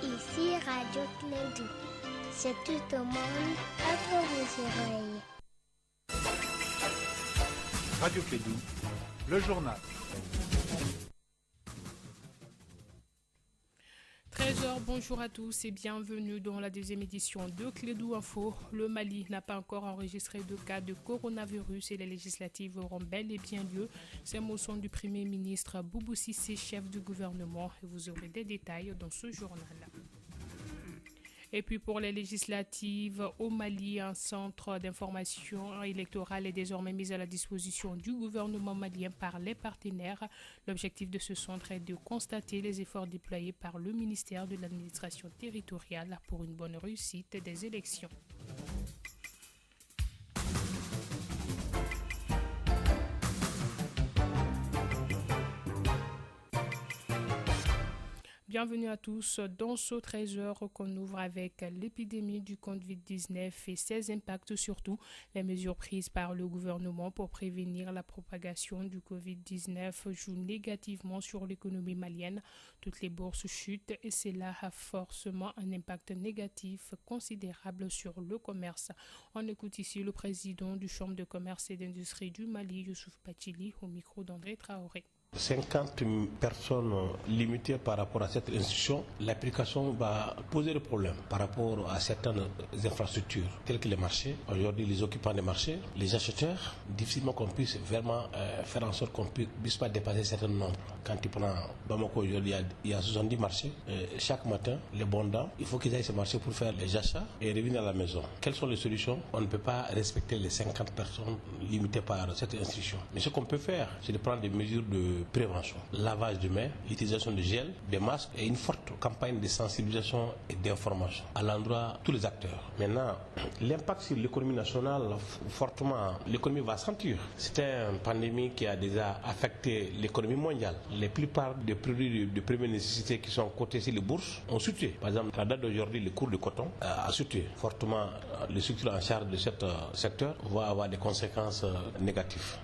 Ici Radio Clédou. C'est tout au monde à vos oreilles. Radio Clédou, le journal. 13h, bonjour à tous et bienvenue dans la deuxième édition de Clédou Info. Le Mali n'a pas encore enregistré de cas de coronavirus et les législatives auront bel et bien lieu. Ces mots sont du Premier ministre Boubou Cissé, chef du gouvernement, et vous aurez des détails dans ce journal. Et puis pour les législatives au Mali, un centre d'information électorale est désormais mis à la disposition du gouvernement malien par les partenaires. L'objectif de ce centre est de constater les efforts déployés par le ministère de l'administration territoriale pour une bonne réussite des élections. Bienvenue à tous dans ce 13h qu'on ouvre avec l'épidémie du Covid-19 et ses impacts, surtout les mesures prises par le gouvernement pour prévenir la propagation du Covid-19 jouent négativement sur l'économie malienne. Toutes les bourses chutent et cela a forcément un impact négatif considérable sur le commerce. On écoute ici le président du Chambre de commerce et d'industrie du Mali, Youssouf Bathily, au micro d'André Traoré. 50 personnes limitées par rapport à cette institution, l'application va poser des problèmes par rapport à certaines infrastructures telles que les marchés. Aujourd'hui, les occupants des marchés, les acheteurs, difficilement qu'on puisse vraiment faire en sorte qu'on ne puisse pas dépasser certains nombres. Quand tu prends Bamako, aujourd'hui, il y a 70 marchés. Chaque matin, les bondants, il faut qu'ils aillent ces marchés pour faire les achats et revenir à la maison. Quelles sont les solutions? On ne peut pas respecter les 50 personnes limitées par cette institution. Mais ce qu'on peut faire, c'est de prendre des mesures de prévention, lavage de mains, l'utilisation de gel, des masques et une forte campagne de sensibilisation et d'information à l'endroit de tous les acteurs. Maintenant, l'impact sur l'économie nationale, fortement, l'économie va sentir. C'est une pandémie qui a déjà affecté l'économie mondiale. La plupart des produits de première nécessité qui sont cotés sur les bourses ont chuté. Par exemple, à la date d'aujourd'hui, le cours du coton a chuté fortement. Les structures en charge de ce secteur vont avoir des conséquences négatives.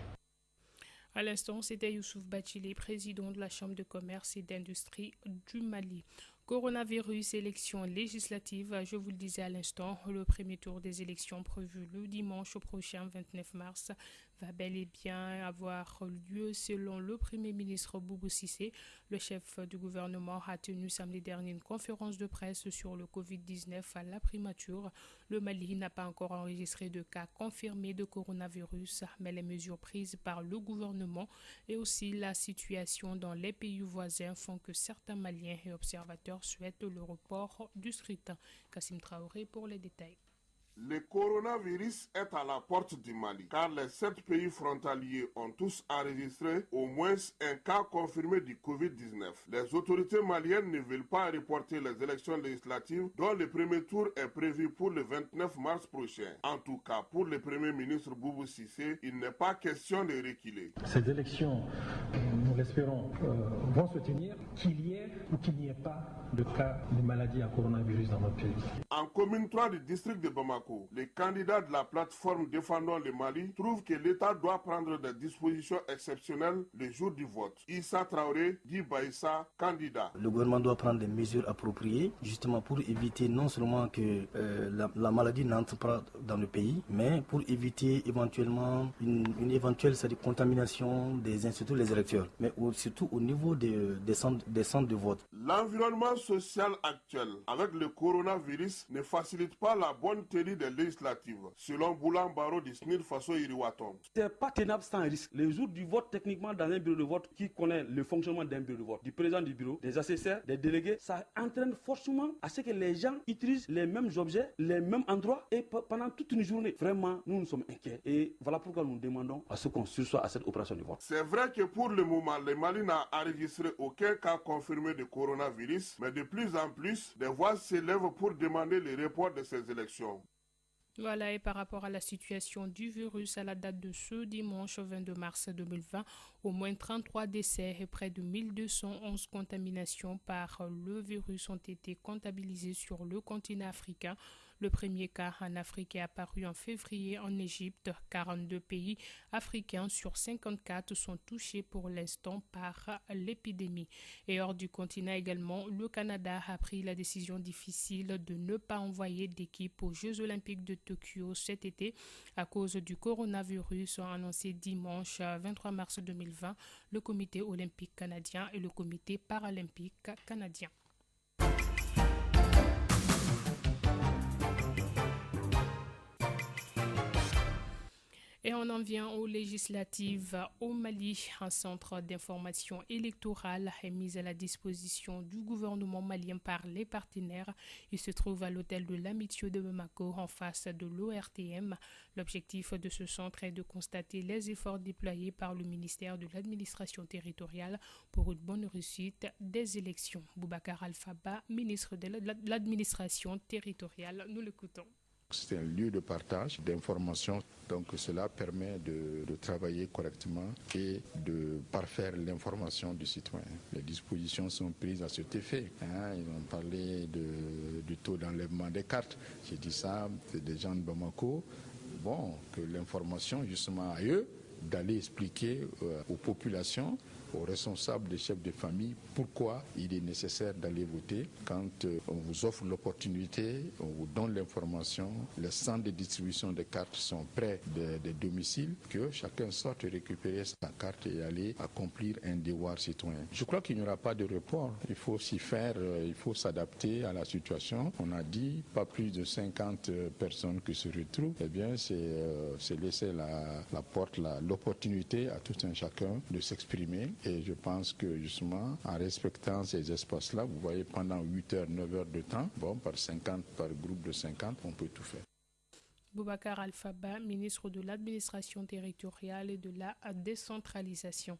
À l'instant, c'était Youssouf Bathily, président de la Chambre de commerce et d'industrie du Mali. Coronavirus, élections législatives, je vous le disais à l'instant, le premier tour des élections prévu le dimanche prochain 29 mars va bel et bien avoir lieu selon le Premier ministre Boubou Cissé. Le chef du gouvernement a tenu samedi dernier une conférence de presse sur le Covid-19 à la primature. Le Mali n'a pas encore enregistré de cas confirmés de coronavirus, mais les mesures prises par le gouvernement et aussi la situation dans les pays voisins font que certains Maliens et observateurs souhaitent le report du scrutin. Kassim Traoré pour les détails. Le coronavirus est à la porte du Mali, car les 7 pays frontaliers ont tous enregistré au moins un cas confirmé du Covid-19. Les autorités maliennes ne veulent pas reporter les élections législatives dont le premier tour est prévu pour le 29 mars prochain. En tout cas, pour le Premier ministre Boubou Cissé, il n'est pas question de reculer. Ces élections, nous l'espérons, vont se tenir, qu'il y ait ou qu'il n'y ait pas de cas de maladie à coronavirus dans notre pays. En commune 3 du district de Bamako, les candidats de la plateforme Défendons le Mali trouvent que l'État doit prendre des dispositions exceptionnelles le jour du vote. Issa Traoré, Guy Baïssa, candidat. Le gouvernement doit prendre des mesures appropriées justement pour éviter non seulement que la maladie n'entre pas dans le pays, mais pour éviter éventuellement une éventuelle contamination des instituts, les électeurs, mais surtout au niveau des centres de vote. L'environnement social actuel avec le coronavirus ne facilite pas la bonne tenue des législatives, selon Boulan Baro du SNID Faso Iriwaton. C'est pas tenable sans risque. Le jour du vote, techniquement, dans un bureau de vote, qui connaît le fonctionnement d'un bureau de vote, du président du bureau, des assesseurs, des délégués, ça entraîne forcément à ce que les gens utilisent les mêmes objets, les mêmes endroits et pendant toute une journée. Vraiment, nous sommes inquiets. Et voilà pourquoi nous demandons à ce qu'on sursoit à cette opération de vote. C'est vrai que pour le moment, le Mali n'a enregistré aucun cas confirmé de coronavirus, mais de plus en plus, des voix s'élèvent pour demander le report de ces élections. Voilà, et par rapport à la situation du virus à la date de ce dimanche 22 mars 2020, Au moins 33 décès et près de 1211 contaminations par le virus ont été comptabilisés sur le continent africain. Le premier cas en Afrique est apparu en février en Égypte. 42 pays africains sur 54 sont touchés pour l'instant par l'épidémie. Et hors du continent également, le Canada a pris la décision difficile de ne pas envoyer d'équipe aux Jeux Olympiques de Tokyo cet été à cause du coronavirus, a annoncé dimanche 23 mars 2020 le Comité olympique canadien et le Comité paralympique canadien. Et on en vient aux législatives au Mali. Un centre d'information électorale est mis à la disposition du gouvernement malien par les partenaires. Il se trouve à l'hôtel de l'Amitié de Bamako en face de l'ORTM. L'objectif de ce centre est de constater les efforts déployés par le ministère de l'administration territoriale pour une bonne réussite des élections. Boubacar Alphaba, ministre de l'administration territoriale, nous l'écoutons. C'est un lieu de partage d'informations, donc cela permet de travailler correctement et de parfaire l'information du citoyen. Les dispositions sont prises à cet effet. Ils ont parlé du taux d'enlèvement des cartes. J'ai dit ça, c'est des gens de Bamako. Bon, que l'information justement à eux, d'aller expliquer aux populations, aux responsables des chefs de famille, pourquoi il est nécessaire d'aller voter. Quand on vous offre l'opportunité, on vous donne l'information, les centres de distribution des cartes sont près des domiciles, que chacun sorte récupérer sa carte et aller accomplir un devoir citoyen. Je crois qu'il n'y aura pas de report. Il faut s'y faire, il faut s'adapter à la situation. On a dit pas plus de 50 personnes qui se retrouvent. Eh bien, c'est laisser la porte, l'opportunité à tout un chacun de s'exprimer. Et je pense que justement, en respectant ces espaces-là, vous voyez, pendant 8 heures, 9 heures de temps, par groupe de 50, on peut tout faire. Boubacar Alphaba, ministre de l'administration territoriale et de la décentralisation.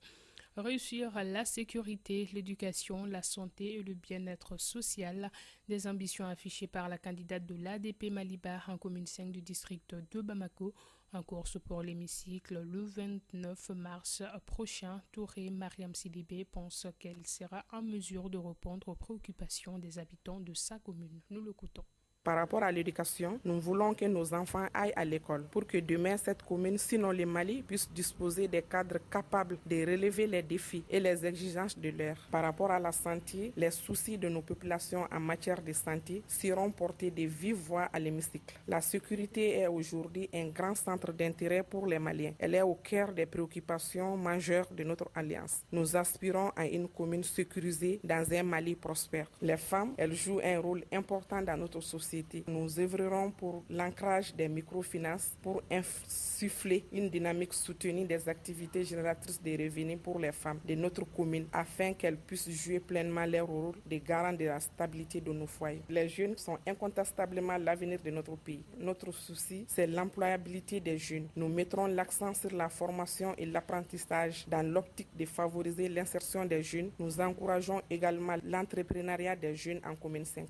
Réussir la sécurité, l'éducation, la santé et le bien-être social, des ambitions affichées par la candidate de l'ADP Maliba en commune 5 du district de Bamako. En course pour l'hémicycle le 29 mars prochain, Touré Mariam Sidibé pense qu'elle sera en mesure de répondre aux préoccupations des habitants de sa commune. Nous l'écoutons. Par rapport à l'éducation, nous voulons que nos enfants aillent à l'école pour que demain cette commune, sinon le Mali, puisse disposer des cadres capables de relever les défis et les exigences de l'heure. Par rapport à la santé, les soucis de nos populations en matière de santé seront portés de vive voix à l'hémicycle. La sécurité est aujourd'hui un grand centre d'intérêt pour les Maliens. Elle est au cœur des préoccupations majeures de notre alliance. Nous aspirons à une commune sécurisée dans un Mali prospère. Les femmes, elles jouent un rôle important dans notre société. Nous œuvrerons pour l'ancrage des microfinances pour insuffler une dynamique soutenue des activités génératrices de revenus pour les femmes de notre commune afin qu'elles puissent jouer pleinement leur rôle de garant de la stabilité de nos foyers. Les jeunes sont incontestablement l'avenir de notre pays. Notre souci, c'est l'employabilité des jeunes. Nous mettrons l'accent sur la formation et l'apprentissage dans l'optique de favoriser l'insertion des jeunes. Nous encourageons également l'entrepreneuriat des jeunes en commune 5.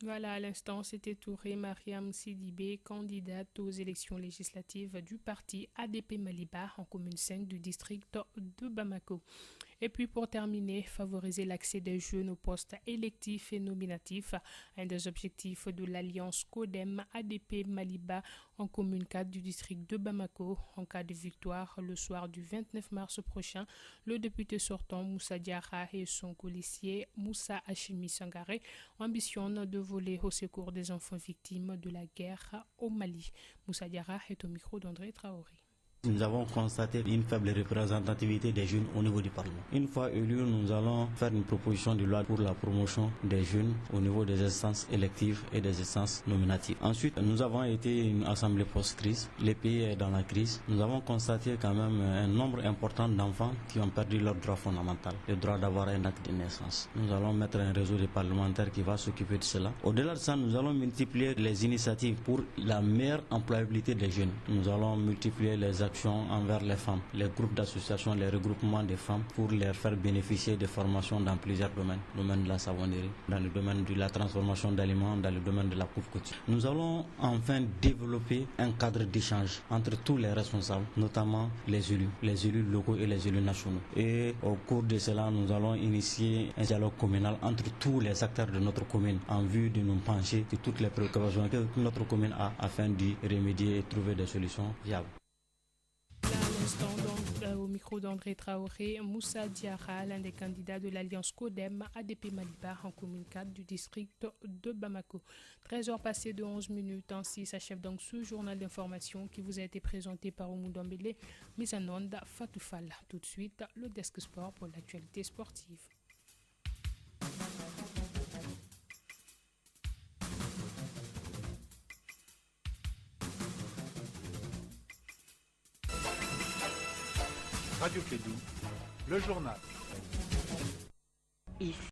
Voilà, à l'instant, c'était Touré Mariam Sidibé, candidate aux élections législatives du parti ADP Maliba en commune 5 du district de Bamako. Et puis pour terminer, favoriser l'accès des jeunes aux postes électifs et nominatifs, un des objectifs de l'alliance CODEM ADP Maliba en commune 4 du district de Bamako. En cas de victoire, le soir du 29 mars prochain, le député sortant Moussa Diarra et son colissier Moussa Hachimi Sangaré ambitionnent de voler au secours des enfants victimes de la guerre au Mali. Moussa Diarra est au micro d'André Traoré. Nous avons constaté une faible représentativité des jeunes au niveau du Parlement. Une fois élus, nous allons faire une proposition de loi pour la promotion des jeunes au niveau des instances électives et des instances nominatives. Ensuite, nous avons été une assemblée post-crise. Le pays est dans la crise. Nous avons constaté quand même un nombre important d'enfants qui ont perdu leur droit fondamental, le droit d'avoir un acte de naissance. Nous allons mettre un réseau de parlementaires qui va s'occuper de cela. Au-delà de ça, nous allons multiplier les initiatives pour la meilleure employabilité des jeunes. Nous allons multiplier les actions conception envers les femmes, les groupes d'associations, les regroupements des femmes pour les faire bénéficier de formations dans plusieurs domaines. Le domaine de la savonnerie, dans le domaine de la transformation d'aliments, dans le domaine de la coupe-couture. Nous allons enfin développer un cadre d'échange entre tous les responsables, notamment les élus locaux et les élus nationaux. Et au cours de cela, nous allons initier un dialogue communal entre tous les acteurs de notre commune en vue de nous pencher sur toutes les préoccupations que notre commune a afin d'y remédier et trouver des solutions viables. Au micro d'André Traoré, Moussa Diarra, l'un des candidats de l'Alliance CODEM ADP Maliba en commune 4 du district de Bamako. 13h passées de 11 minutes, ainsi s'achève donc ce journal d'information qui vous a été présenté par Oumou Dambélé, mise en onde Fatou Fall. Tout de suite, le desk sport pour l'actualité sportive. Radio Kédou, le journal. Ici.